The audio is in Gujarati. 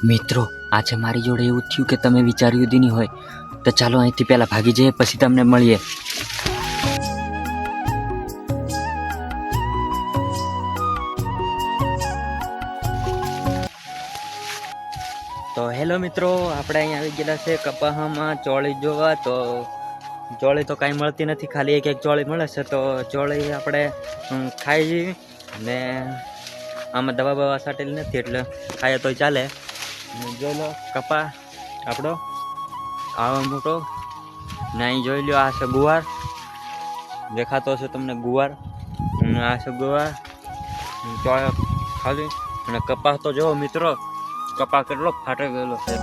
મિત્રો, આજે મારી જોડે એવું થયું કે તમે વિચાર્યું જ નહીં હોય. તો ચાલો અહીંથી પહેલાં ભાગી જઈએ, પછી તમને મળીએ. તો હેલો મિત્રો, આપણે અહીંયા આવી ગયેલા છે કપાહામાં ચોળી જોવા. તો ચોળી તો કાંઈ મળતી નથી, ખાલી એક ચોળી મળે છે. તો ચોળી આપણે ખાઈ જઈએ, અને આમાં દવા બવા સાટેલી નથી એટલે ખાઈએ તો ચાલે. જોઈ લો કપા આપણો આવો મોટો, ને અહીં જોઈ લો આ છે ગુવાર, દેખાતો હશે તમને ગુવાર. આ છે ગુવાર, ચોળા ખાલી. અને કપા તો જો મિત્રો, કપા કેટલો ફાટી ગયેલો છે.